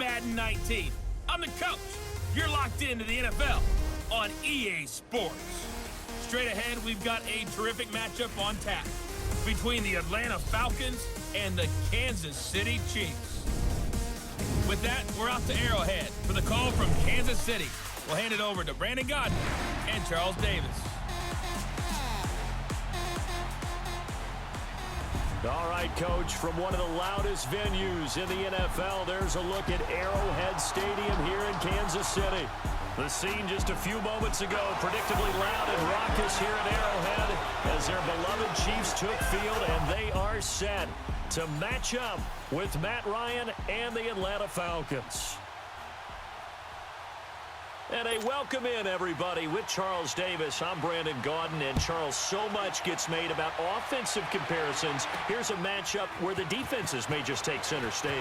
Madden 19. I'm the coach. You're locked into the NFL on EA Sports. Straight ahead, we've got a terrific matchup on tap between the Atlanta Falcons and the Kansas City Chiefs. With that, we're out to Arrowhead for the call from Kansas City. We'll hand it over to Brandon Godden and Charles Davis. All right, Coach, from one of the loudest venues in the NFL, there's a look at Arrowhead Stadium here in Kansas City. The scene just a few moments ago, predictably loud and raucous here at Arrowhead as their beloved Chiefs took field, and they are set to match up with Matt Ryan and the Atlanta Falcons. And a welcome in, everybody, with Charles Davis. I'm Brandon Gaudin, and Charles, so much gets made about offensive comparisons. Here's a matchup where the defenses may just take center stage.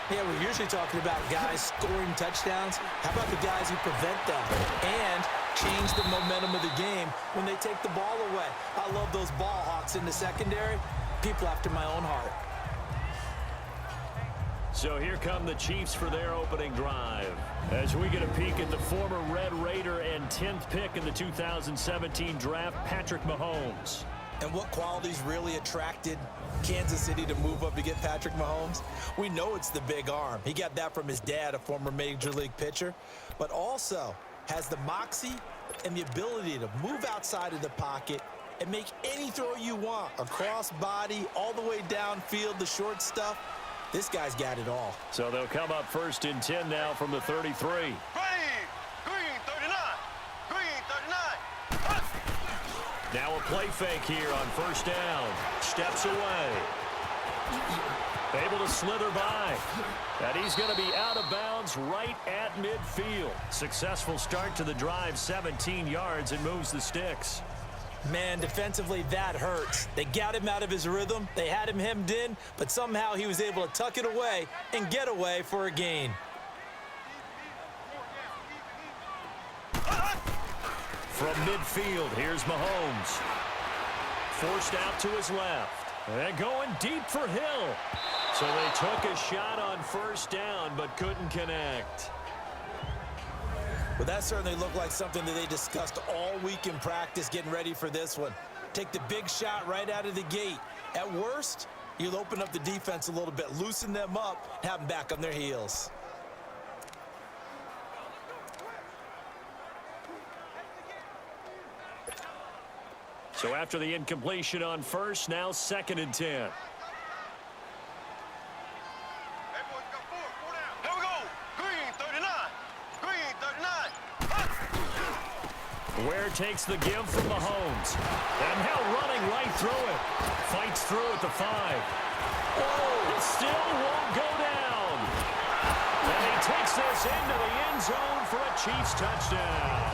Yeah, we're usually talking about guys scoring touchdowns. How about the guys who prevent them and change the momentum of the game when they take the ball away? I love those ball hawks in the secondary. People after my own heart. So here come the Chiefs for their opening drive. As we get a peek at the former Red Raider and 10th pick in the 2017 draft, Patrick Mahomes. And what qualities really attracted Kansas City to move up to get Patrick Mahomes? We know it's the big arm. He got that from his dad, a former Major League pitcher, but also has the moxie and the ability to move outside of the pocket and make any throw you want, across body, all the way downfield, the short stuff. This guy's got it all. So they'll come up first and 10 now from the 33. Green 39. Green 39. Now a play fake here on first down. Steps away. Able to slither by. And he's going to be out of bounds right at midfield. Successful start to the drive, 17 yards, and moves the sticks. Man, defensively, that hurts. They got him out of his rhythm. They had him hemmed in, but somehow he was able to tuck it away and get away for a gain. From midfield, here's Mahomes. Forced out to his left. And going deep for Hill. So they took a shot on first down, but couldn't connect. Well, that certainly looked like something that they discussed all week in practice getting ready for this one. Take the big shot right out of the gate. At worst, you'll open up the defense a little bit, loosen them up, have them back on their heels. So after the incompletion on first, now second and 10. Ware takes the give from Mahomes. And now running right through it. Fights through at the 5. Oh, it still won't go down. And he takes this into the end zone for a Chiefs touchdown.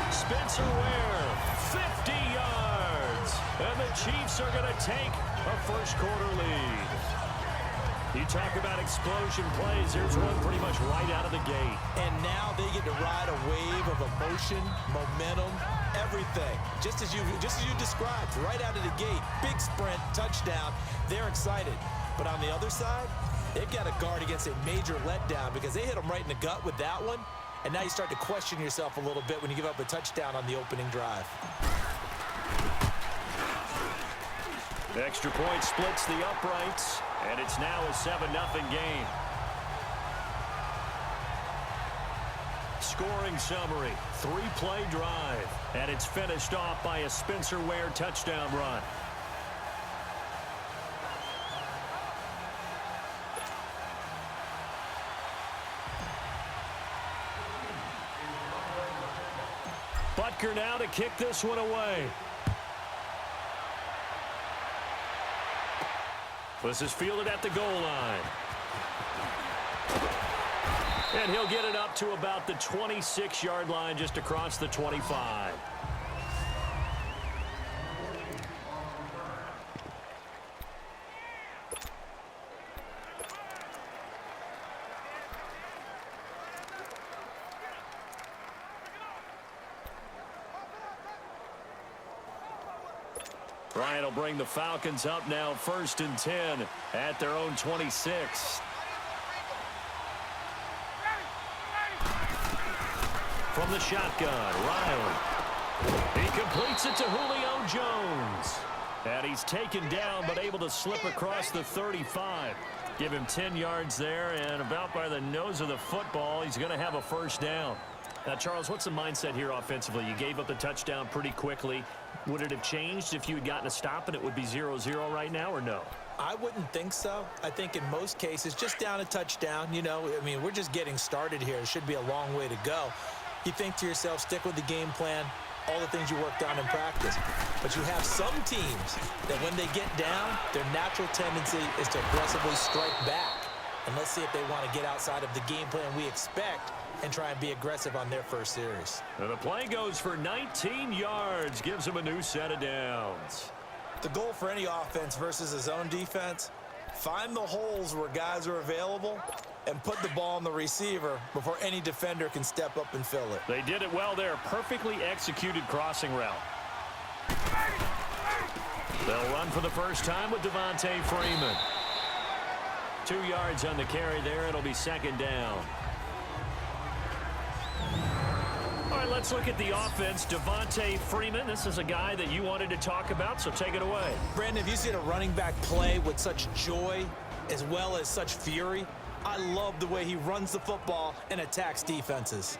Spencer Ware, 50 yards. And the Chiefs are going to take a first quarter lead. You talk about explosion plays. Here's one pretty much right out of the gate. And now they get to ride a wave of emotion, momentum, everything. Just as you described, right out of the gate. Big sprint, touchdown. They're excited. But on the other side, they've got to guard against a major letdown because they hit them right in the gut with that one. And now you start to question yourself a little bit when you give up a touchdown on the opening drive. The extra point splits the uprights, and it's now a 7-0 game. Scoring summary, 3-play drive, and it's finished off by a Spencer Ware touchdown run. Butker now to kick this one away. This is fielded at the goal line. And he'll get it up to about the 26-yard line, just across the 25. Ryan will bring the Falcons up now, 1st and 10 at their own 26. from the shotgun. Riley. He completes it to Julio Jones. And he's taken down but able to slip across the 35. Give him 10 yards there, and about by the nose of the football, he's going to have a first down. Now, Charles, what's the mindset here offensively? You gave up the touchdown pretty quickly. Would it have changed if you had gotten a stop and it would be 0-0 right now, or no? I wouldn't think so. I think in most cases, just down a touchdown, you know, I mean, we're just getting started here. It should be a long way to go. You think to yourself, stick with the game plan, all the things you worked on in practice. But you have some teams that when they get down, their natural tendency is to aggressively strike back. And let's see if they want to get outside of the game plan we expect and try and be aggressive on their first series. And the play goes for 19 yards, gives them a new set of downs. The goal for any offense versus a zone defense, find the holes where guys are available and put the ball on the receiver before any defender can step up and fill it. They did it well there. Perfectly executed crossing route. They'll run for the first time with Devontae Freeman. 2 yards on the carry there. It'll be second down. All right, let's look at the offense. Devontae Freeman, this is a guy that you wanted to talk about, so take it away. Brandon, have you seen a running back play with such joy as well as such fury? I love the way he runs the football and attacks defenses.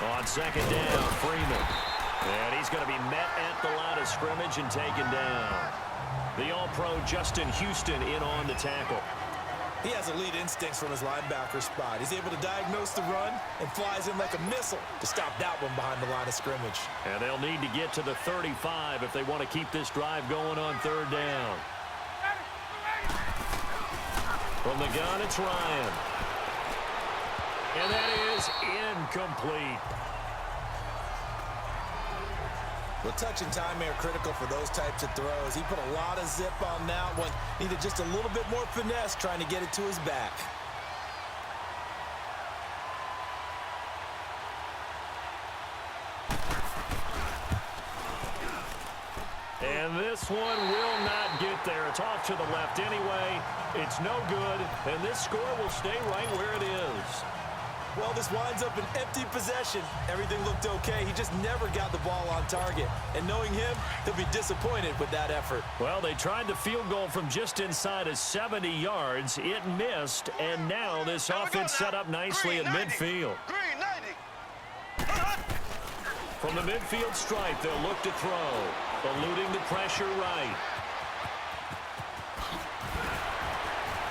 On second down, Freeman. And he's going to be met at the line of scrimmage and taken down. The All-Pro Justin Houston in on the tackle. He has elite instincts from his linebacker spot. He's able to diagnose the run and flies in like a missile to stop that one behind the line of scrimmage. And they'll need to get to the 35 if they want to keep this drive going on third down. From the gun, it's Ryan. And that is incomplete. Well, touch and timing are critical for those types of throws. He put a lot of zip on that one. Needed just a little bit more finesse trying to get it to his back. And this one will not get there. It's off to the left anyway. It's no good, and this score will stay right where it is. Well, this winds up an empty possession. Everything looked okay. He just never got the ball on target. And knowing him, he'll be disappointed with that effort. Well, they tried the field goal from just inside of 70 yards. It missed, and now this offense set up nicely at midfield. From the midfield stripe, they'll look to throw. Eluding the pressure right.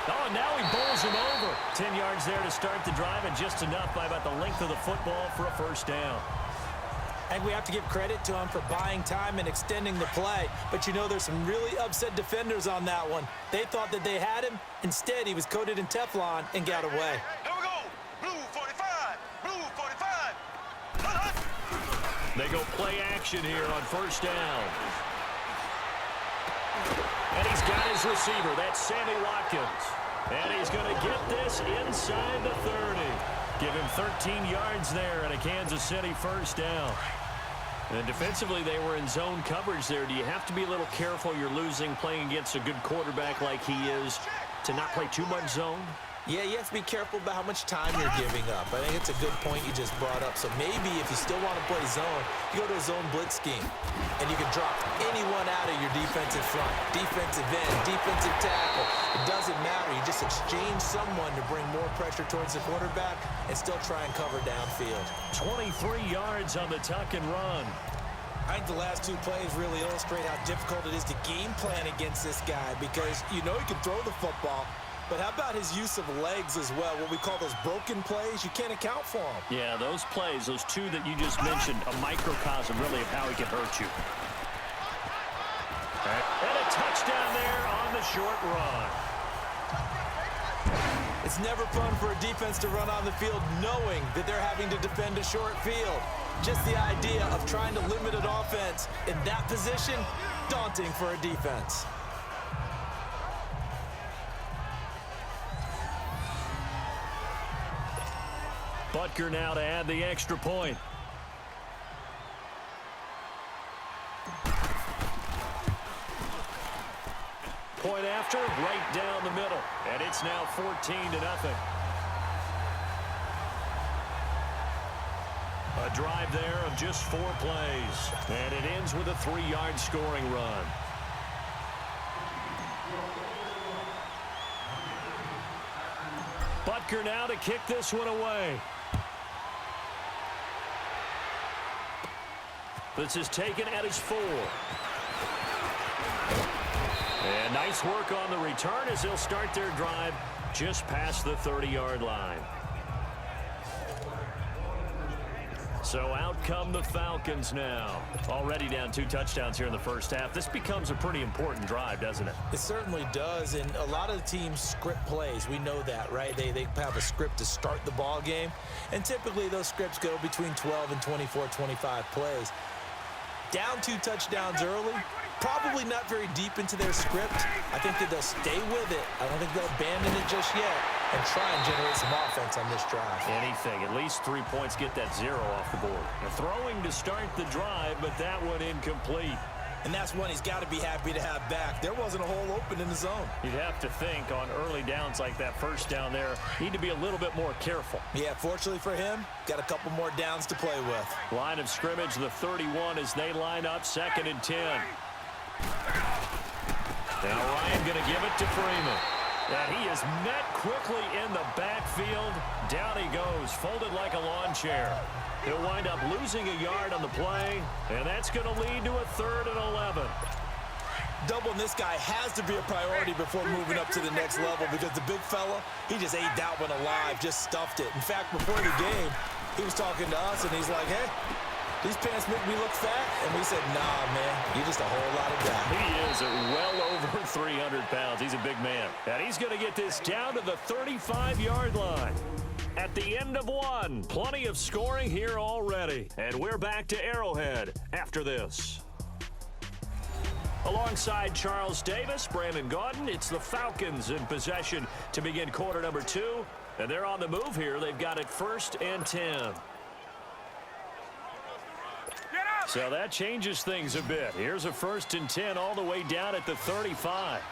Oh, and now he bowls him over. 10 yards there to start the drive, and just enough by about the length of the football for a first down. And we have to give credit to him for buying time and extending the play. But you know, there's some really upset defenders on that one. They thought that they had him. Instead, he was coated in Teflon and got away. Here we go. Blue 45. Blue 45. They go play action here on first down. And he's got his receiver. That's Sammy Watkins. And he's going to get this inside the 30. Give him 13 yards there and a Kansas City first down. And defensively, they were in zone coverage there. Do you have to be a little careful? You're losing playing against a good quarterback like he is to not play too much zone? Yeah, you have to be careful about how much time you're giving up. I think it's a good point you just brought up. So maybe if you still want to play zone, you go to a zone blitz scheme. And you can drop anyone out of your defensive front. Defensive end, defensive tackle. It doesn't matter. You just exchange someone to bring more pressure towards the quarterback and still try and cover downfield. 23 yards on the tuck and run. I think the last two plays really illustrate how difficult it is to game plan against this guy because you know he can throw the football. But how about his use of legs as well? What we call those broken plays, you can't account for them. Yeah, those plays, those two that you just mentioned, a microcosm really of how he can hurt you. And a touchdown there on the short run. It's never fun for a defense to run on the field knowing that they're having to defend a short field. Just the idea of trying to limit an offense in that position, daunting for a defense. Butker now to add the extra point. point after, right down the middle. And it's now 14-0. A drive there of just 4 plays. And it ends with a 3-yard scoring run. Butker now to kick this one away. This is taken at his 4. And nice work on the return as they'll start their drive just past the 30-yard line. So out come the Falcons now. Already down 2 touchdowns here in the first half. This becomes a pretty important drive, doesn't it? It certainly does, and a lot of the teams script plays. We know that, right? They have a script to start the ball game, and typically those scripts go between 12 and 24, 25 plays. Down 2 touchdowns early, probably not very deep into their script. I think that they'll stay with it. I don't think they'll abandon it just yet and try and generate some offense on this drive. Anything. At least 3 points get that 0 off the board. They're throwing to start the drive, but that one incomplete. And that's one he's got to be happy to have back. There wasn't a hole open in the zone. You'd have to think on early downs like that first down there, need to be a little bit more careful. Yeah, fortunately for him, got a couple more downs to play with. Line of scrimmage, the 31 as they line up 2nd and 10. Now Ryan going to give it to Freeman. And he is met quickly in the backfield. Down he goes, folded like a lawn chair. He'll wind up losing a yard on the play, and that's going to lead to a 3rd and 11. Doubling this guy has to be a priority before moving up to the next level because the big fella, he just ate that one alive, just stuffed it. In fact, before the game, he was talking to us, and he's like, hey, these pants make me look fat. And we said, nah, man, you're just a whole lot of guy. He is well over 300 pounds. He's a big man. And he's going to get this down to the 35-yard line. At the end of 1, plenty of scoring here already. And we're back to Arrowhead after this. Alongside Charles Davis, Brandon Gaudin, it's the Falcons in possession to begin quarter number 2. And they're on the move here. They've got it 1st and 10. So that changes things a bit. Here's a 1st and 10 all the way down at the 35.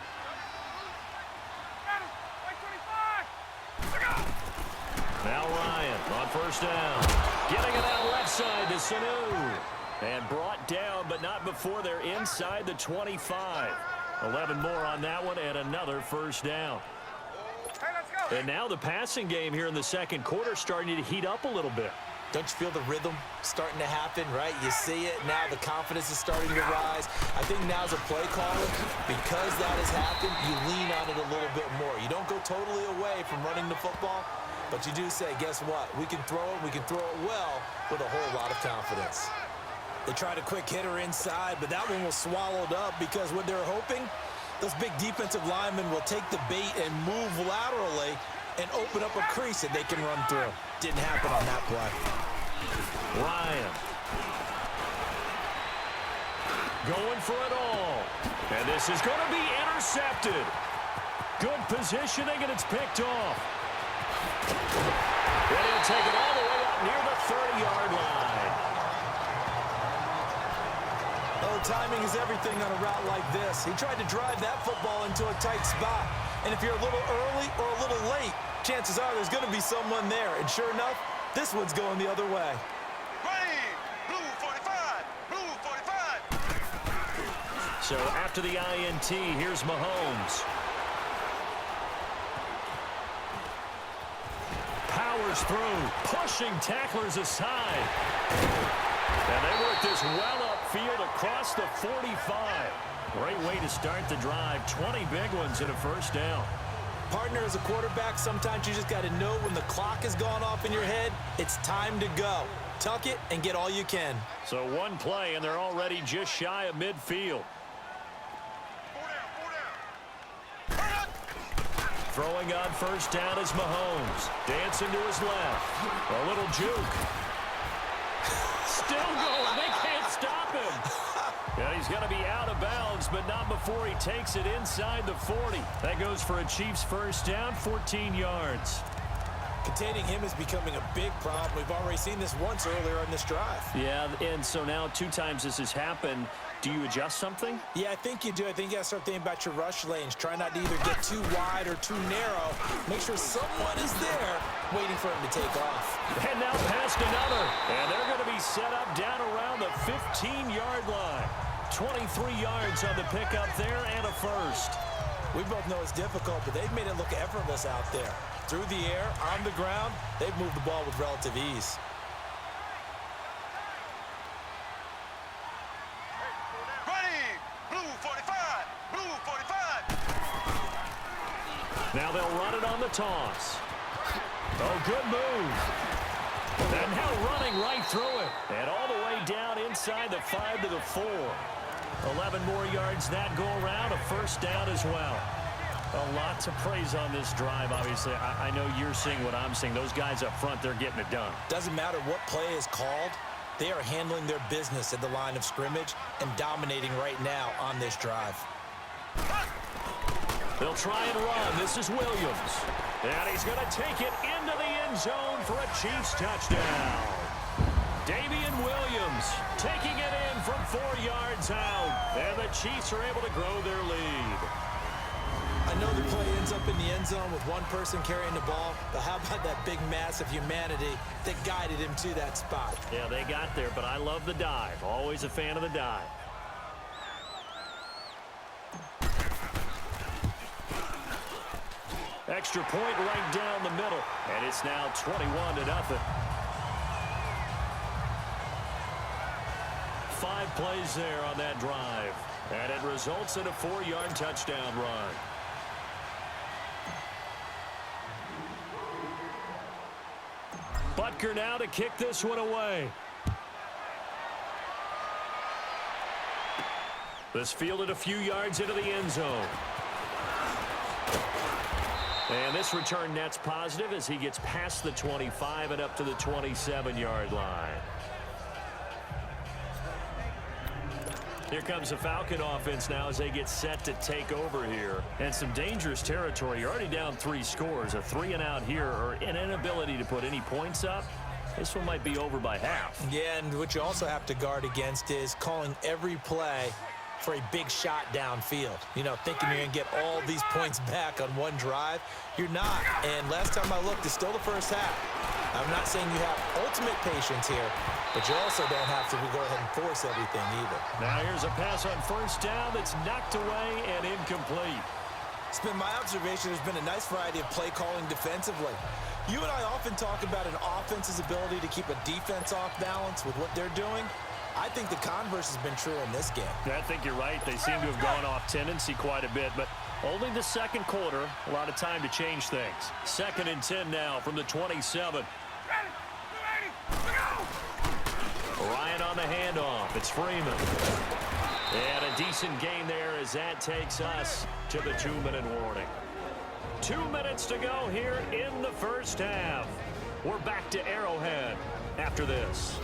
Now Ryan on 1st down. Getting it out left side to Sanu. And brought down, but not before they're inside the 25. 11 more on that one and another 1st down. And now the passing game here in the 2nd quarter starting to heat up a little bit. Don't you feel the rhythm starting to happen, right? You see it. Now the confidence is starting to rise. I think now's a play caller. Because that has happened, you lean on it a little bit more. You don't go totally away from running the football, but you do say, guess what? We can throw it. We can throw it well with a whole lot of confidence. They tried a quick hitter inside, but that one was swallowed up because what they're hoping, those big defensive linemen will take the bait and move laterally and open up a crease that they can run through. Didn't happen on that play. Ryan. Going for it all. And this is going to be intercepted. Good positioning, and it's picked off. And he'll take it all the way up near the 30-yard line. Oh, timing is everything on a route like this. He tried to drive that football into a tight spot. And if you're a little early or a little late, chances are there's going to be someone there. And sure enough, this one's going the other way. Green, blue 45, blue 45. So after the INT, here's Mahomes. Powers through, pushing tacklers aside. And they work this well upfield across the 45. Great way to start the drive. 20 big ones and a 1st down. Partner, as a quarterback, sometimes you just got to know when the clock has gone off in your head, it's time to go. Tuck it and get all you can. So 1 play, and they're already just shy of midfield. Throwing on 1st down is Mahomes. Dancing to his left. A little juke. Still going. They can't stop him. And he's going to be out of bounds, but not before he takes it inside the 40. That goes for a Chiefs 1st down, 14 yards. Containing him is becoming a big problem. We've already seen this once earlier in this drive. Yeah, and so now 2 times this has happened. Do you adjust something? Yeah, I think you do. I think you got to start thinking about your rush lanes. Try not to either get too wide or too narrow. Make sure someone is there waiting for him to take off. And now past another. And they're going to be set up down around the 15-yard line. 23 yards on the pickup there and a first. We both know it's difficult, but they've made it look effortless out there. Through the air, on the ground, they've moved the ball with relative ease. Ready, blue 45, blue 45. Now they'll run it on the toss. Oh, good move. And now running right through it. And all the way down inside the 5 to the 4. 11 more yards that go around, a first down as well. A lot to praise on this drive, obviously. I know you're seeing what I'm seeing. Those guys up front, they're getting it done. Doesn't matter what play is called. They are handling their business at the line of scrimmage and dominating right now on this drive. They'll try and run. This is Williams. And he's going to take it into the end zone for a Chiefs touchdown. Damian Williams taking it in from 4 yards out. And the Chiefs are able to grow their lead. I know the play ends up in the end zone with one person carrying the ball, but how about that big mass of humanity that guided him to that spot? Yeah, they got there, but I love the dive. Always a fan of the dive. Extra point right down the middle, and it's now 21-0. 5 plays there on that drive, and it results in a 4-yard touchdown run. Butker now to kick this one away. This fielded a few yards into the end zone. And this return net's positive as he gets past the 25 and up to the 27-yard line. Here comes the Falcon offense now as they get set to take over here. And some dangerous territory. You're already down 3 scores. A 3-and-out here or an inability to put any points up. This one might be over by half. Yeah, and what you also have to guard against is calling every play for a big shot downfield. You know, thinking you're going to get all these points back on one drive. You're not. And last time I looked, it's still the first half. I'm not saying you have ultimate patience here, but you also don't have to go ahead and force everything either. Now here's a pass on first down that's knocked away and incomplete. It's been my observation there's been a nice variety of play calling defensively. You and I often talk about an offense's ability to keep a defense off balance with what they're doing. I think the converse has been true in this game. I think you're right. They seem to have gone off tendency quite a bit, but only the second quarter, a lot of time to change things. 2nd and 10 now from the 27. Ryan on the handoff. It's Freeman. And a decent gain there as that takes us to the 2-minute warning. 2 minutes to go here in the first half. We're back to Arrowhead after this.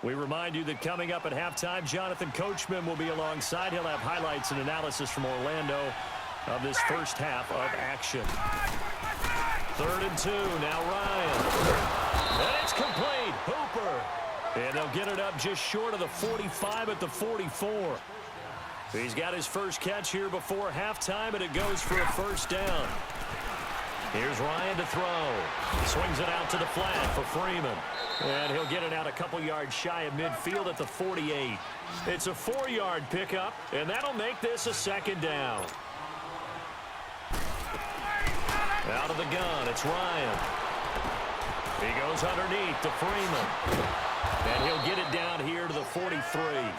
We remind you that coming up at halftime, Jonathan Coachman will be alongside. He'll have highlights and analysis from Orlando of this first half of action. 3rd and 2. Now Ryan. And it's complete. Hooper. And they'll get it up just short of the 45 at the 44. He's got his first catch here before halftime, and it goes for a first down. Here's Ryan to throw. Swings it out to the flat for Freeman. And he'll get it out a couple yards shy of midfield at the 48. It's a 4-yard pickup, and that'll make this a 2nd down. Out of the gun, it's Ryan. He goes underneath to Freeman. And he'll get it down here to the 43.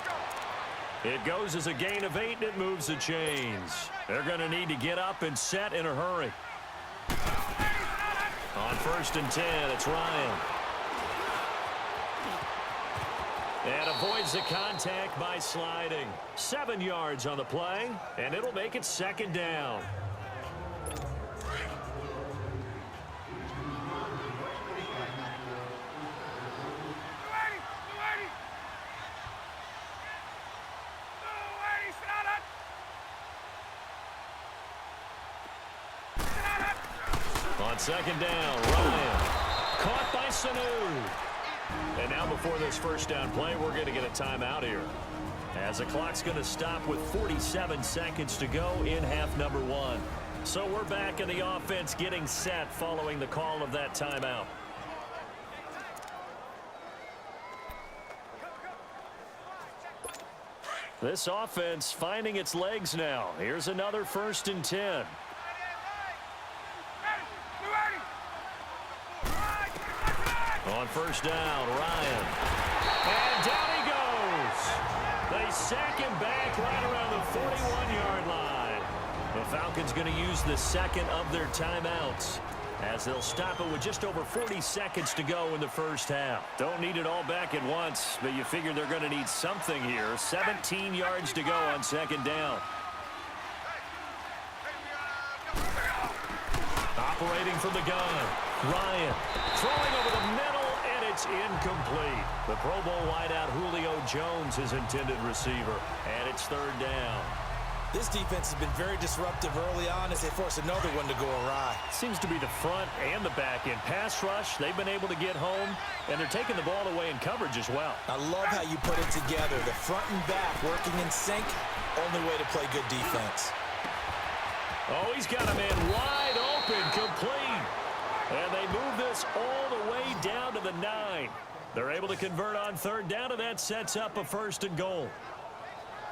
It goes as a gain of 8, and it moves the chains. They're going to need to get up and set in a hurry. On 1st and 10, it's Ryan. And avoids the contact by sliding. 7 yards on the play, and it'll make it 2nd down. On second down, Ryan. Caught by Sanu. And now before this first down play, we're going to get a timeout here, as the clock's going to stop with 47 seconds to go in half number 1. So we're back in the offense getting set following the call of that timeout. This offense finding its legs now. Here's another 1st and 10. On first down, Ryan. And down he goes. They sack him back right around the 41-yard line. The Falcons going to use the second of their timeouts, as they'll stop it with just over 40 seconds to go in the first half. Don't need it all back at once, but you figure they're going to need something here. 17 yards to go on second down. Operating from the gun, Ryan throwing over the middle, and it's incomplete. The Pro Bowl wideout Julio Jones is intended receiver, and it's third down. This defense has been very disruptive early on as they force another one to go awry. Seems to be the front and the back end. Pass rush, they've been able to get home, and they're taking the ball away in coverage as well. I love how you put it together. The front and back working in sync, only way to play good defense. Oh, he's got a man wide open, complete. And they move this all the way down to the 9. They're able to convert on third down, and that sets up a 1st and goal.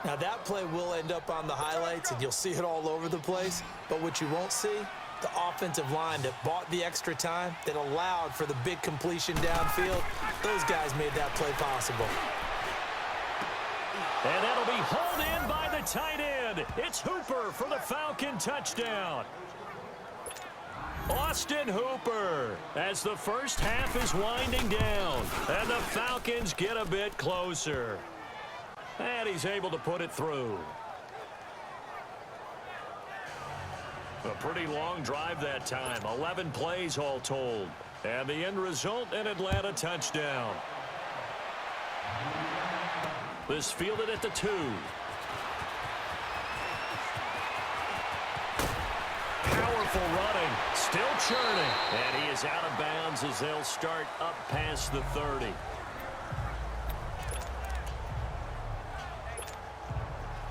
Now that play will end up on the highlights, and you'll see it all over the place. But what you won't see, the offensive line that bought the extra time, that allowed for the big completion downfield. Those guys made that play possible. And that'll be hauled in by the tight end. It's Hooper for the Falcon touchdown. Austin Hooper, as the first half is winding down, and the Falcons get a bit closer. And he's able to put it through. A pretty long drive that time. 11 plays all told. And the end result, an Atlanta touchdown. This fielded at the 2. Powerful running. Still churning. And he is out of bounds as they'll start up past the 30.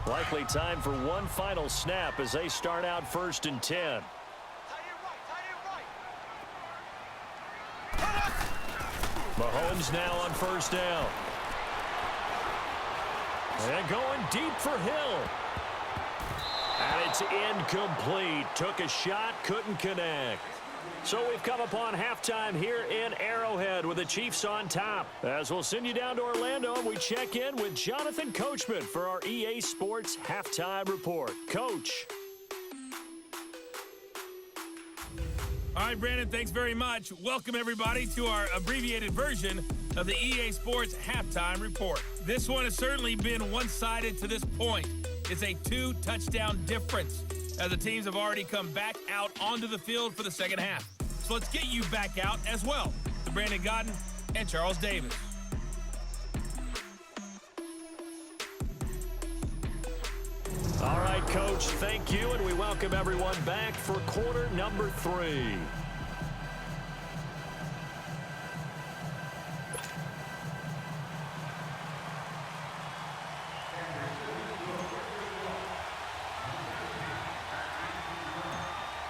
Likely time for one final snap as they start out 1st and 10. Mahomes now on first down. And going deep for Hill. And it's incomplete. Took a shot, couldn't connect. So we've come upon halftime here in Arrowhead with the Chiefs on top. As we'll send you down to Orlando, and we check in with Jonathan Coachman for our EA Sports Halftime Report. Coach. All right, Brandon, thanks very much. Welcome, everybody, to our abbreviated version of the EA Sports Halftime Report. This one has certainly been one-sided to this point. It's a 2-touchdown difference, as the teams have already come back out onto the field for the second half. So let's get you back out as well, to Brandon Godden and Charles Davis. All right, Coach, thank you, and we welcome everyone back for quarter number 3.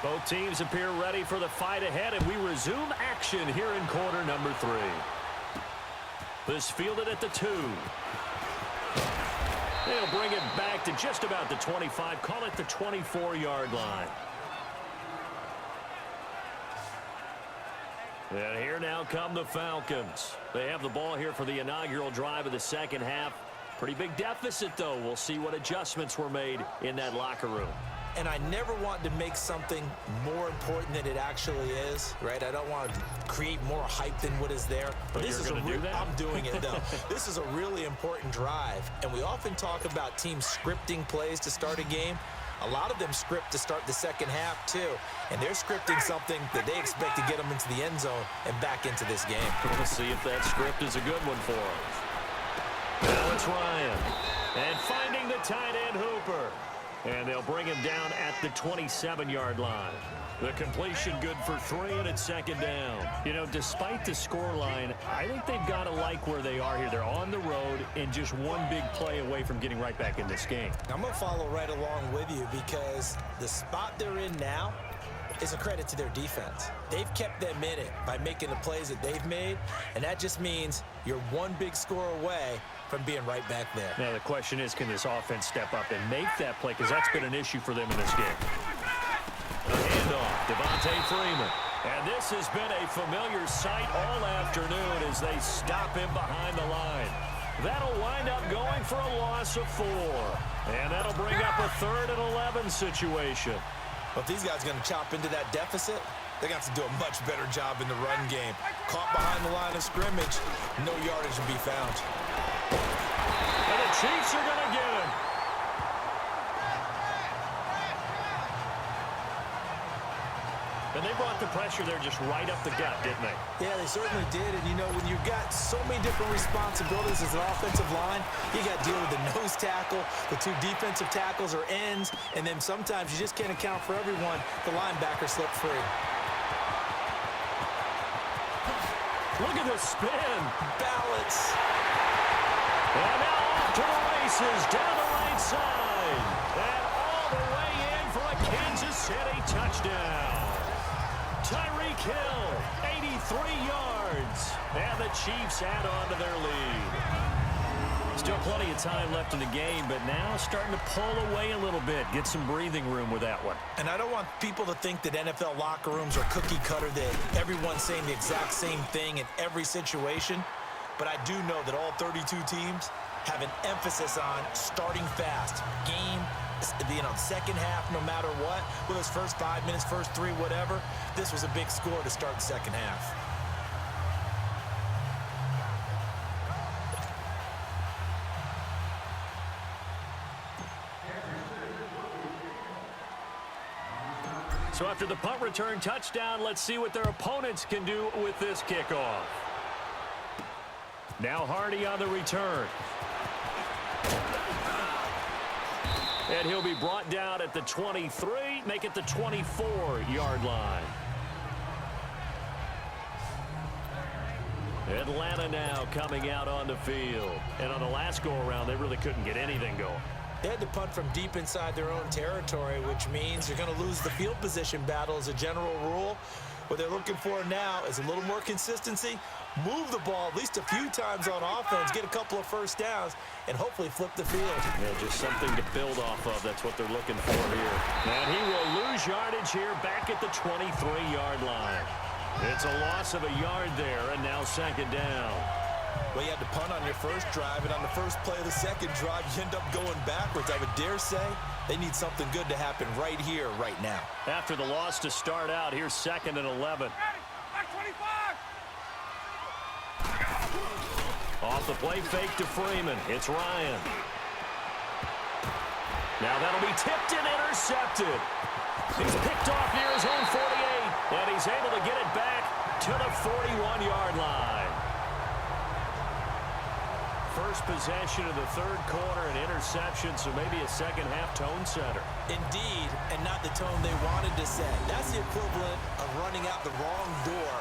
Both teams appear ready for the fight ahead, and we resume action here in quarter number 3. This fielded at the 2. They'll bring it back to just about the 25, call it the 24-yard line. And here now come the Falcons. They have the ball here for the inaugural drive of the second half. Pretty big deficit, though. We'll see what adjustments were made in that locker room. And I never want to make something more important than it actually is, right? I don't want to create more hype than what is there. But this is I'm doing it, though. This is a really important drive. And we often talk about teams scripting plays to start a game. A lot of them script to start the second half, too. And they're scripting something that they expect to get them into the end zone and back into this game. We'll see if that script is a good one for them. Now it's Ryan. And finding the tight end, Hooper. And they'll bring him down at the 27-yard line. The completion good for 3, and it's second down. You know, despite the scoreline, I think they've got to like where they are here. They're on the road and just one big play away from getting right back in this game. I'm going to follow right along with you because the spot they're in now is a credit to their defense. They've kept them in it by making the plays that they've made, and that just means you're one big score away from being right back there. Now, the question is, can this offense step up and make that play? Because that's been an issue for them in this game. The handoff, Devontae Freeman. And this has been a familiar sight all afternoon as they stop him behind the line. That'll wind up going for a loss of 4. And that'll bring up a 3rd and 11 situation. But if these guys are going to chop into that deficit, they're going to have to do a much better job in the run game. Caught behind the line of scrimmage, no yardage to be found. And the Chiefs are going to get him. And they brought the pressure there just right up the gut, didn't they? Yeah, they certainly did. And, you know, when you've got so many different responsibilities as an offensive line, you got to deal with the nose tackle, the 2 defensive tackles or ends, and then sometimes you just can't account for everyone. The linebacker slipped free. Look at the spin. Balance. And now off to the races down the right side. And all the way in for a Kansas City touchdown. Tyreek Hill, 83 yards. And the Chiefs add on to their lead. Still plenty of time left in the game, but now starting to pull away a little bit. Get some breathing room with that one. And I don't want people to think that NFL locker rooms are cookie cutter, that everyone's saying the exact same thing in every situation. But I do know that all 32 teams have an emphasis on starting fast. Second half, no matter what, with those first 5 minutes, first 3, whatever, this was a big score to start the second half. So after the punt return touchdown, let's see what their opponents can do with this kickoff. Now Hardy on the return. And he'll be brought down at the 23, make it the 24-yard line. Atlanta now coming out on the field. And on the last go-around, they really couldn't get anything going. They had to punt from deep inside their own territory, which means you're going to lose the field position battle as a general rule. What they're looking for now is a little more consistency, move the ball at least a few times on offense, get a couple of first downs, and hopefully flip the field. Yeah, just something to build off of. That's what they're looking for here. And he will lose yardage here back at the 23-yard line. It's a loss of a yard there, and now second down. Well, you had to punt on your first drive, and on the first play of the second drive, you end up going backwards. I would dare say they need something good to happen right here, right now. After the loss to start out, here's 2nd and 11. Off the play fake to Freeman. It's Ryan. Now that'll be tipped and intercepted. He's picked off near his own 48, and he's able to get it back to the 41-yard line. First possession of the third quarter, an interception, so maybe a second-half tone setter. Indeed, and not the tone they wanted to set. That's the equivalent of running out the wrong door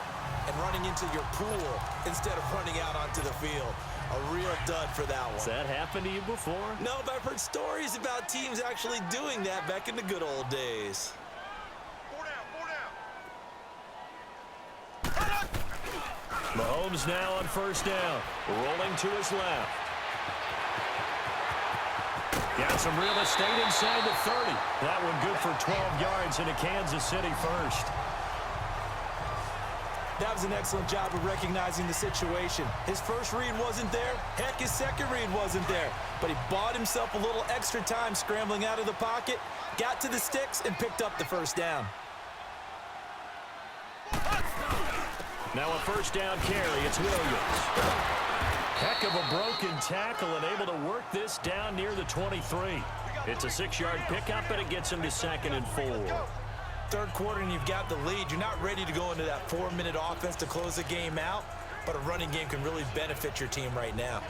and running into your pool instead of running out onto the field. A real dud for that one. Has that happened to you before? No, but I've heard stories about teams actually doing that back in the good old days. 4 down. Mahomes now on first down, rolling to his left. Got some real estate inside the 30. That one good for 12 yards into Kansas City first. That was an excellent job of recognizing the situation. His first read wasn't there. Heck, his second read wasn't there. But he bought himself a little extra time scrambling out of the pocket, got to the sticks, and picked up the first down. Now a first down carry. It's Williams. Heck of a broken tackle and able to work this down near the 23. It's a 6-yard pickup, and it gets him to 2nd and 4. Third quarter and you've got the lead. You're not ready to go into that 4-minute offense to close the game out, but a running game can really benefit your team right now.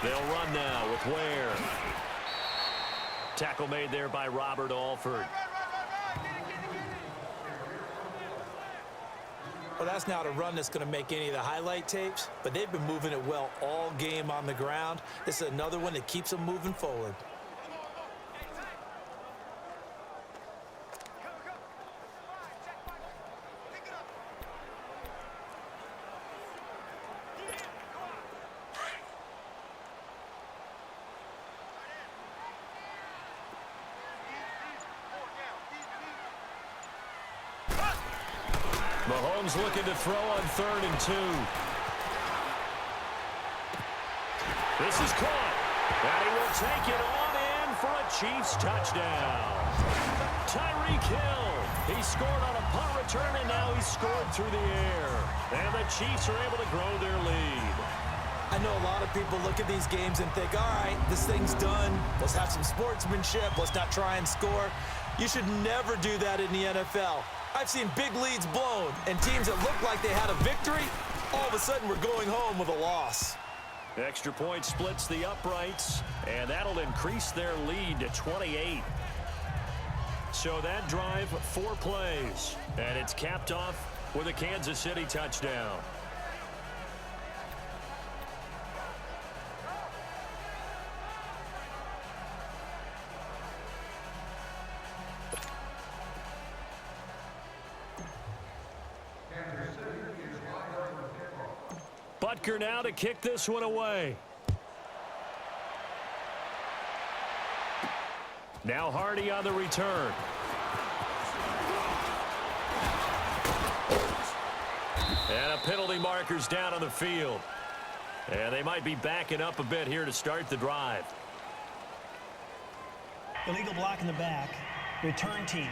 They'll run now with Ware. Tackle made there by Robert Alford. Well, that's not a run that's going to make any of the highlight tapes, but they've been moving it well all game on the ground. This is another one that keeps them moving forward. Mahomes looking to throw on 3rd and 2. This is caught. And he will take it on in for a Chiefs touchdown. Tyreek Hill. He scored on a punt return, and now he's scored through the air. And the Chiefs are able to grow their lead. I know a lot of people look at these games and think, all right, this thing's done. Let's have some sportsmanship. Let's not try and score. You should never do that in the NFL. I've seen big leads blown, and teams that looked like they had a victory, all of a sudden we're going home with a loss. Extra point splits the uprights, and that'll increase their lead to 28. So that drive, 4 plays, and it's capped off with a Kansas City touchdown. Butker now to kick this one away. Now Hardy on the return. And a penalty marker's down on the field. And they might be backing up a bit here to start the drive. Illegal block in the back. Return team.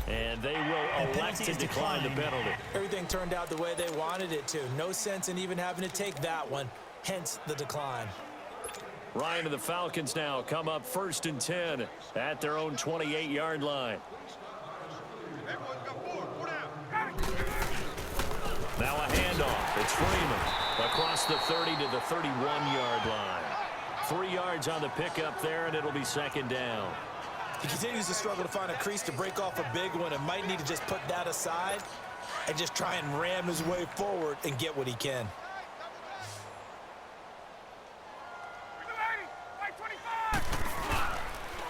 And they will elect to decline the penalty. Everything turned out the way they wanted it to. No sense in even having to take that one, hence the decline. Ryan and the Falcons now come up 1st and 10 at their own 28-yard line. Now a handoff. It's Freeman across the 30 to the 31-yard line. 3 yards on the pickup there, and it'll be 2nd down. He continues to struggle to find a crease to break off a big one and might need to just put that aside and just try and ram his way forward and get what he can.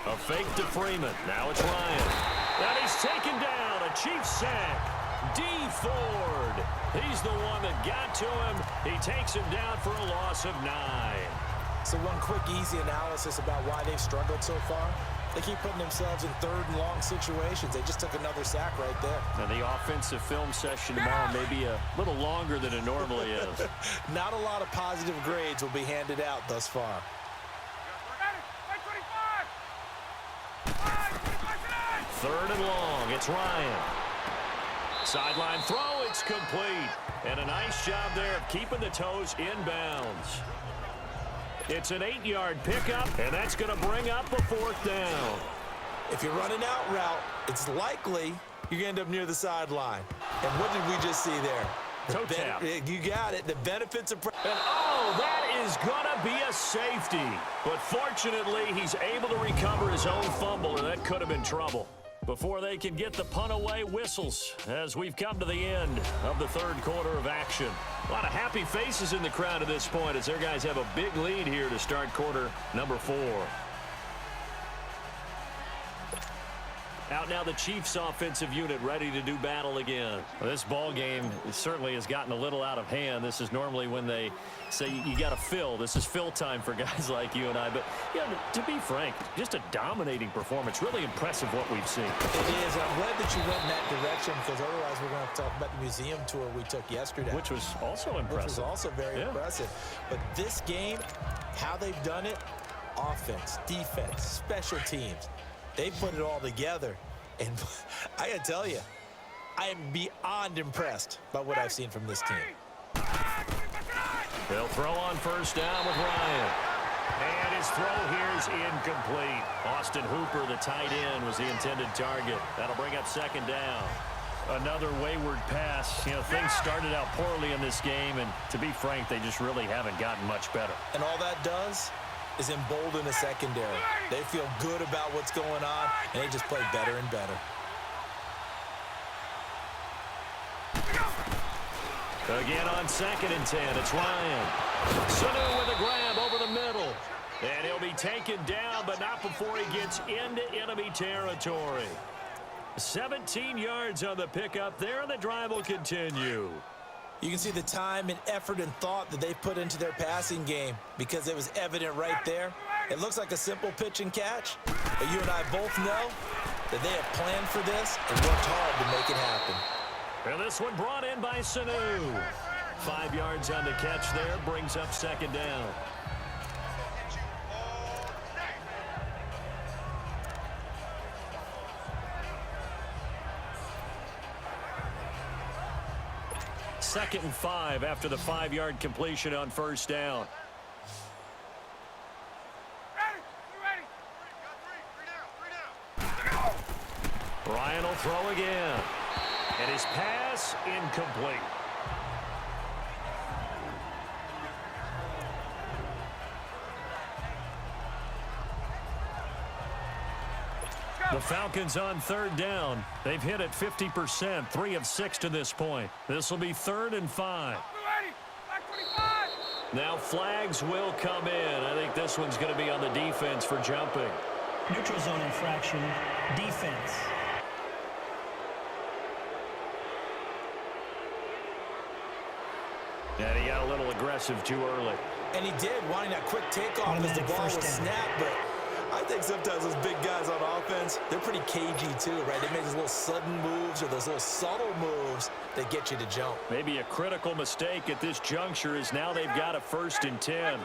A fake to Freeman. Now it's Ryan. And he's taken down. A Chiefs sack. D. Ford. He's the one that got to him. He takes him down for a loss of 9. So one quick, easy analysis about why they've struggled so far. They keep putting themselves in 3rd and long situations. They just took another sack right there. And the offensive film session tomorrow may be a little longer than it normally is. Not a lot of positive grades will be handed out thus far. 3rd and long. It's Ryan. Sideline throw. It's complete. And a nice job there of keeping the toes inbounds. It's an 8-yard pickup, and that's going to bring up a 4th down. If you're running out route, it's likely you're going to end up near the sideline. And what did we just see there? Toe tap. You got it. The benefits of... And oh, that is going to be a safety. But fortunately, he's able to recover his own fumble, and that could have been trouble. Before they can get the punt away, whistles as we've come to the end of the 3rd quarter of action. A lot of happy faces in the crowd at this point as their guys have a big lead here to start quarter number 4. Out now the Chiefs offensive unit ready to do battle again. Well, this ball game certainly has gotten a little out of hand. This is normally when they say you got to fill. This is fill time for guys like you and I. But yeah, to be frank, just a dominating performance. Really impressive what we've seen. It is. I'm glad that you went in that direction because otherwise we're going to have to talk about the museum tour we took yesterday. Which was also impressive. Which was also very impressive. But this game, how they've done it, offense, defense, special teams, they put it all together. And I got to tell you, I am beyond impressed by what I've seen from this team. They'll throw on 1st down with Ryan. And his throw here is incomplete. Austin Hooper, the tight end, was the intended target. That'll bring up second down. Another wayward pass. You know, things started out poorly in this game, and to be frank, they just really haven't gotten much better. And all that does is embolden the secondary. They feel good about what's going on, and they just play better and better. Again on 2nd and 10, it's Ryan. Sanu with a grab over the middle. And he'll be taken down, but not before he gets into enemy territory. 17 yards on the pickup there, and the drive will continue. You can see the time and effort and thought that they put into their passing game because it was evident right there. It looks like a simple pitch and catch, but you and I both know that they have planned for this and worked hard to make it happen. And this one brought in by Sanu. 5 yards on the catch there, brings up second down. Second and 5 after the 5-yard completion on first down. Ryan will throw again. And his pass incomplete. The Falcons on third down. They've hit it 50%, 3 of 6 to this point. This will be 3rd and 5. Now flags will come in. I think this one's going to be on the defense for jumping. Neutral zone infraction, defense. And he got a little aggressive too early. And he did, wanting that quick takeoff as the ball was snapped, but I think sometimes those big guys on offense, they're pretty cagey too, right? They make those little sudden moves or those little subtle moves that get you to jump. Maybe a critical mistake at this juncture is now they've got a 1st and 10.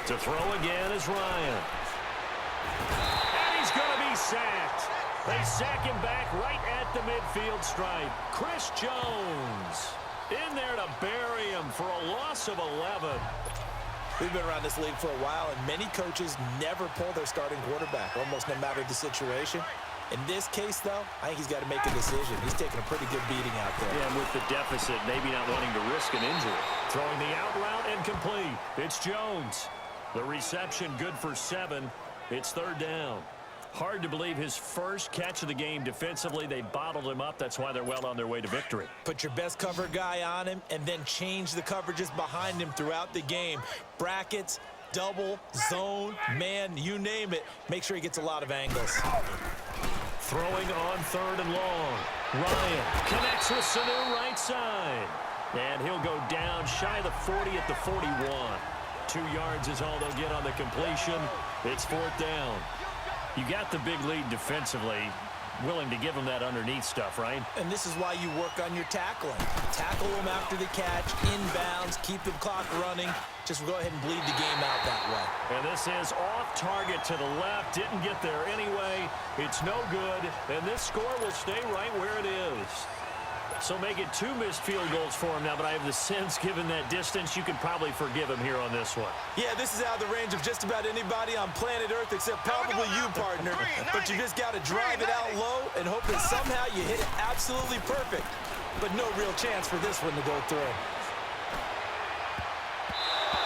To throw again is Ryan. And he's going to be sacked. They sack him back right at the midfield stripe. Chris Jones in there to bury him for a loss of 11. We've been around this league for a while, and many coaches never pull their starting quarterback, almost no matter the situation. In this case, though, I think he's got to make a decision. He's taking a pretty good beating out there. Yeah, and with the deficit, maybe not wanting to risk an injury. Throwing the out route incomplete. It's Jones. The reception good for 7. It's 3rd down. Hard to believe his first catch of the game defensively. They bottled him up. That's why they're well on their way to victory. Put your best cover guy on him and then change the coverages behind him throughout the game. Brackets, double, zone, man, you name it. Make sure he gets a lot of angles. Throwing on 3rd and long. Ryan connects with Sanu right side. And he'll go down shy of the 40 at the 41. 2 yards is all they'll get on the completion. It's 4th down. You got the big lead defensively, willing to give them that underneath stuff, right? And this is why you work on your tackling. Tackle them after the catch, inbounds, keep the clock running. Just go ahead and bleed the game out that way. And this is off target to the left. Didn't get there anyway. It's no good. And this score will stay right where it is. So make it 2 missed field goals for him now, but I have the sense, given that distance, you could probably forgive him here on this one. Yeah, this is out of the range of just about anybody on planet Earth except probably you, partner. But you just got to drive it out low and hope that somehow you hit it absolutely perfect. But no real chance for this one to go through.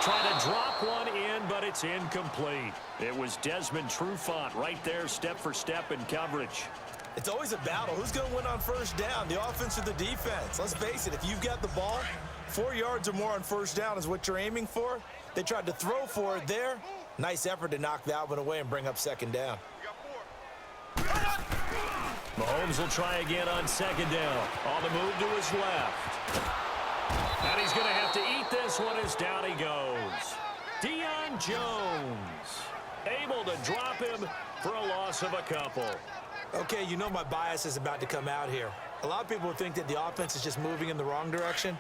Trying to drop one in, but it's incomplete. It was Desmond Trufant right there, step for step in coverage. It's always a battle. Who's going to win on first down, the offense or the defense? Let's face it, if you've got the ball, 4 yards or more on first down is what you're aiming for. They tried to throw for it there. Nice effort to knock that one away and bring up second down. Mahomes will try again on second down. On the move to his left. And he's going to have to eat this one as down he goes. Deion Jones able to drop him for a loss of a couple. Okay, you know my bias is about to come out here. A lot of people think that the offense is just moving in the wrong direction.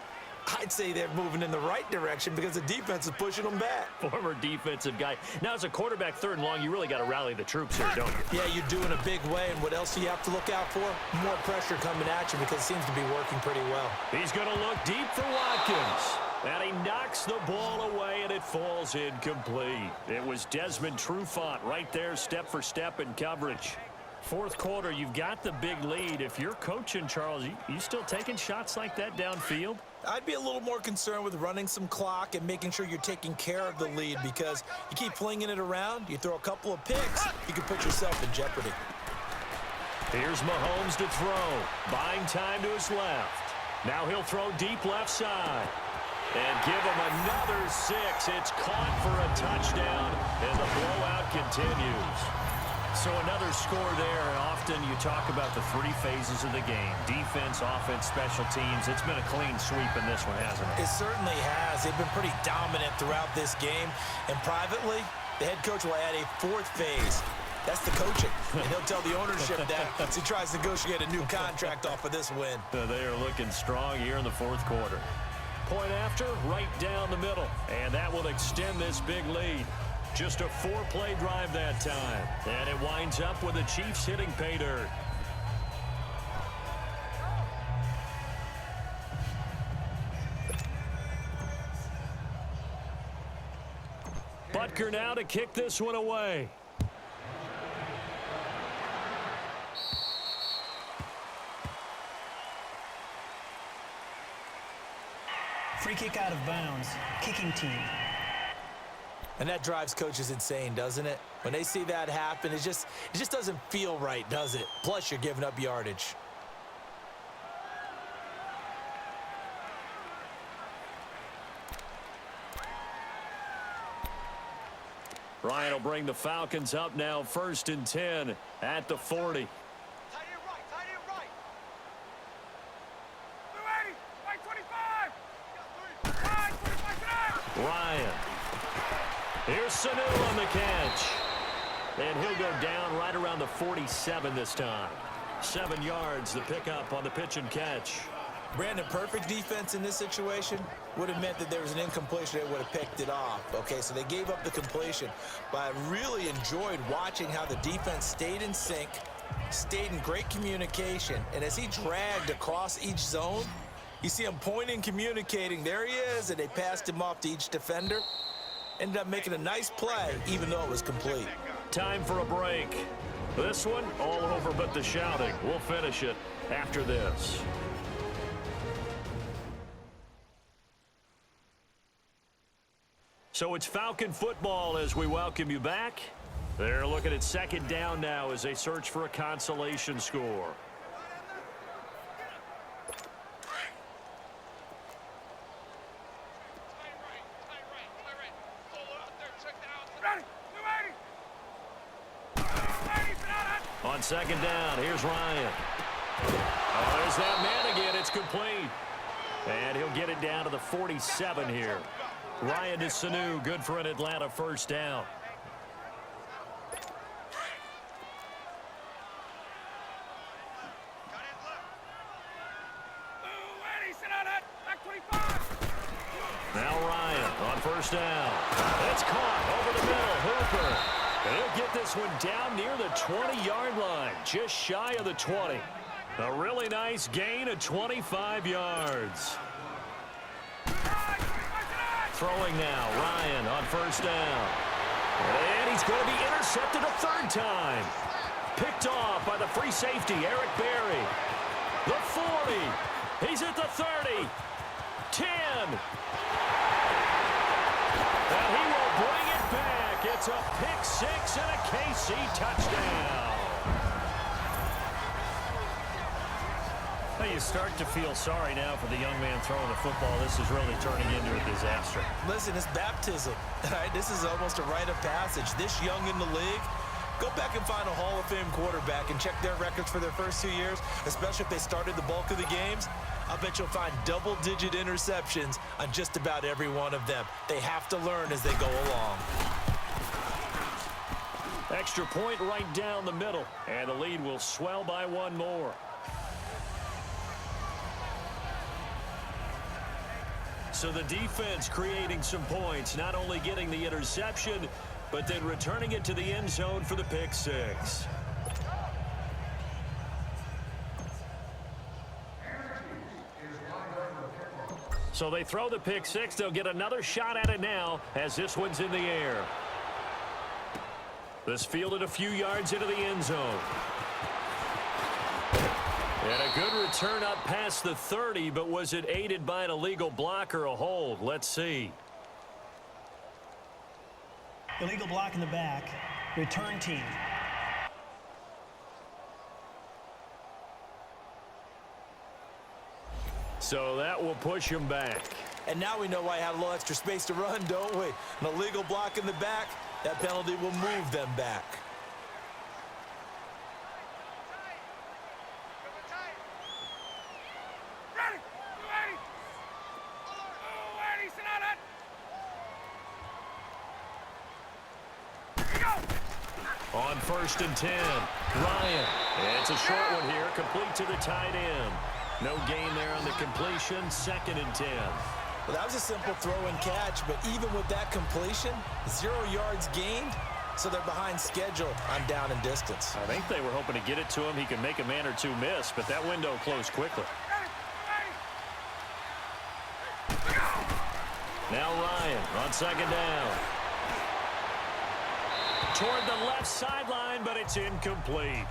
I'd say they're moving in the right direction because the defense is pushing them back. Former defensive guy. Now, as a quarterback, 3rd and long, you really got to rally the troops here, don't you? Yeah, you do in a big way, and what else do you have to look out for? More pressure coming at you because it seems to be working pretty well. He's going to look deep for Watkins. And he knocks the ball away, and it falls incomplete. It was Desmond Trufant right there, step for step in coverage. Fourth quarter, you've got the big lead. If you're coaching, Charles, you still taking shots like that downfield? I'd be a little more concerned with running some clock and making sure you're taking care of the lead, because you keep flinging it around, you throw a couple of picks, you can put yourself in jeopardy. Here's Mahomes to throw. Buying time to his left. Now he'll throw deep left side. And give him another 6. It's caught for a touchdown, and the blowout continues. So another score there, and often you talk about the 3 phases of the game. Defense, offense, special teams. It's been a clean sweep in this one, hasn't it? It certainly has. They've been pretty dominant throughout this game. And privately, the head coach will add a 4th phase. That's the coaching. And he'll tell the ownership that as he tries to negotiate a new contract off of this win. They are looking strong here in the 4th quarter. Point after, right down the middle. And that will extend this big lead. Just a 4-play drive that time. And it winds up with the Chiefs hitting pay dirt. Butker now to kick this one away. Free kick out of bounds. Kicking team. And that drives coaches insane, doesn't it? When they see that happen, it just doesn't feel right, does it? Plus, you're giving up yardage. Ryan will bring the Falcons up now, 1st and 10 at the 40. Tight end right, tight end right. 280, right 25. 25 Ryan. Here's Sanu on the catch. And he'll go down right around the 47 this time. 7 yards, the pickup on the pitch and catch. Brandon, perfect defense in this situation would have meant that there was an incompletion. They would have picked it off. Okay, so they gave up the completion. But I really enjoyed watching how the defense stayed in sync, stayed in great communication. And as he dragged across each zone, you see him pointing, communicating. There he is, and they passed him off to each defender. Ended up making a nice play, even though it was complete. Time for a break. This one, all over but the shouting. We'll finish it after this. So it's Falcon football as we welcome you back. They're looking at 2nd down now as they search for a consolation score. On 2nd down, here's Ryan. Oh, there's that man again. It's complete. And he'll get it down to the 47 here. Ryan to Sanu, good for an Atlanta 1st down. Now Ryan on 1st down. It's caught over the middle. Hooper. He'll get this one down near the 20-yard line, just shy of the 20. A really nice gain of 25 yards. Throwing now, Ryan on 1st down. And he's going to be intercepted a 3rd time. Picked off by the free safety, Eric Berry. The 40. He's at the 30. 10. And he will bring it back. It's a pick 6 and a KC touchdown. Well, you start to feel sorry now for the young man throwing the football. This is really turning into a disaster. Listen, it's baptism. All right, this is almost a rite of passage. This young in the league, go back and find a Hall of Fame quarterback and check their records for their first 2 years, especially if they started the bulk of the games. I'll bet you'll find double-digit interceptions on just about every one of them. They have to learn as they go along. Extra point right down the middle, and the lead will swell by 1 more. So the defense creating some points, not only getting the interception, but then returning it to the end zone for the pick 6. So they throw the pick six. They'll get another shot at it now as this one's in the air. This fielded a few yards into the end zone. And a good return up past the 30, but was it aided by an illegal block or a hold? Let's see. Illegal block in the back. Return team. So that will push him back. And now we know why I had a little extra space to run, don't we? An illegal block in the back, that penalty will move them back. On 1st and 10, Ryan. It's a short one here, complete to the tight end. No gain there on the completion, 2nd and 10. Well, that was a simple throw and catch, but even with that completion, 0 yards gained, so they're behind schedule on down and distance. I think they were hoping to get it to him. He could make a man or two miss, but that window closed quickly. Now Ryan on 2nd down. Toward the left sideline, but it's incomplete.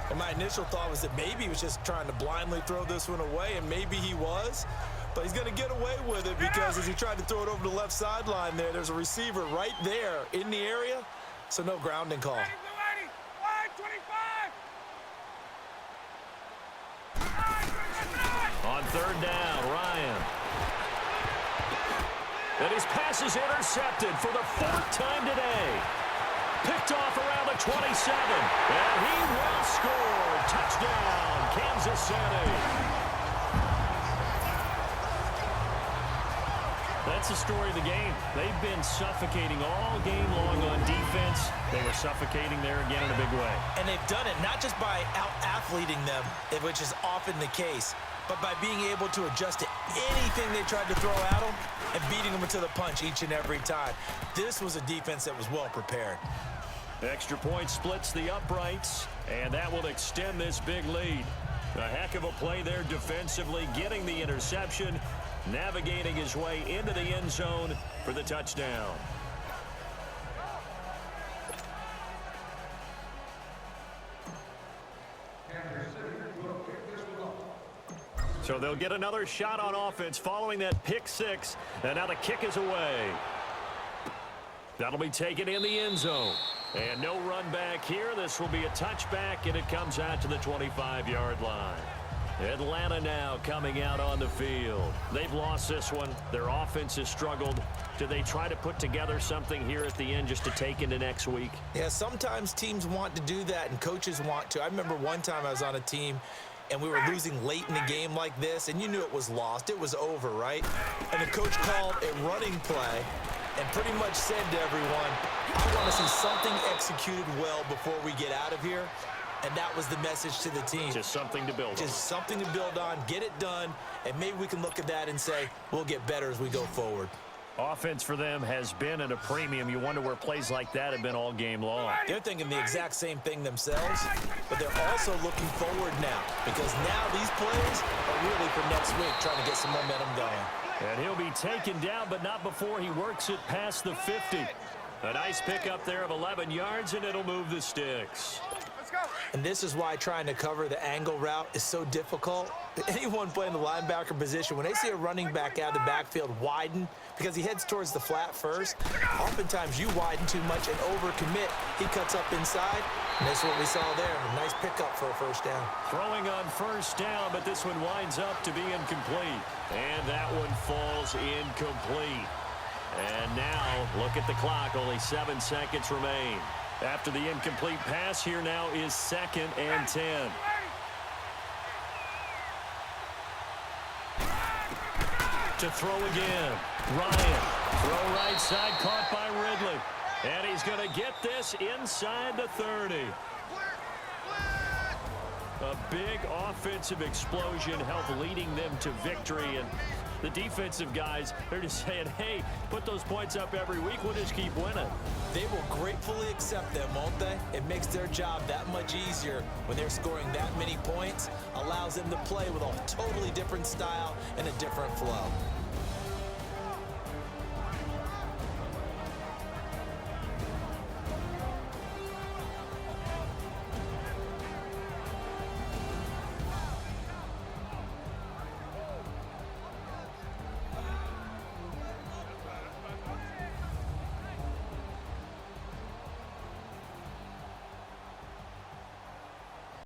And my initial thought was that maybe he was just trying to blindly throw this one away, and maybe he was. But he's going to get away with it because as he tried to throw it over the left sideline there's a receiver right there in the area, so no grounding call. On 3rd down, Ryan. And his pass is intercepted for the 4th time today. Picked off around the 27. And he will score. Touchdown, Kansas City. That's the story of the game. They've been suffocating all game long on defense. They were suffocating there again in a big way. And they've done it not just by out-athleting them, which is often the case, but by being able to adjust to anything they tried to throw at them and beating them to the punch each and every time. This was a defense that was well prepared. Extra point splits the uprights, and that will extend this big lead. A heck of a play there defensively, getting the interception, navigating his way into the end zone for the touchdown. So they'll get another shot on offense following that pick six, and now the kick is away. That'll be taken in the end zone. And no run back here. This will be a touchback, and it comes out to the 25-yard line. Atlanta now coming out on the field. They've lost this one. Their offense has struggled. Do they try to put together something here at the end just to take into next week? Yeah, sometimes teams want to do that, and coaches want to. I remember one time I was on a team, and we were losing late in the game like this, and you knew it was lost. It was over, right? And the coach called a running play and pretty much said to everyone, I want to see something executed well before we get out of here. And that was the message to the team. Just something to build on. Just something to build on, get it done, and maybe we can look at that and say, we'll get better as we go forward. Offense for them has been at a premium. You wonder where plays like that have been all game long. They're thinking the exact same thing themselves, but they're also looking forward now because now these plays are really for next week, trying to get some momentum going. And he'll be taken down, but not before he works it past the 50. A nice pickup there of 11 yards, and it'll move the sticks. And this is why trying to cover the angle route is so difficult. Anyone playing the linebacker position, when they see a running back out of the backfield widen, because he heads towards the flat first, oftentimes you widen too much and overcommit. He cuts up inside, and that's what we saw there. A nice pickup for a first down. Throwing on first down, but this one winds up to be incomplete. And that one falls incomplete. And now, look at the clock. Only 7 seconds remain. After the incomplete pass, here now is 2nd and 10. To throw again. Ryan. Throw right side, caught by Ridley. And he's going to get this inside the 30. A big offensive explosion helped leading them to victory. And the defensive guys, they're just saying, hey, put those points up every week. We'll just keep winning. They will gratefully accept them, won't they? It makes their job that much easier when they're scoring that many points. Allows them to play with a totally different style and a different flow.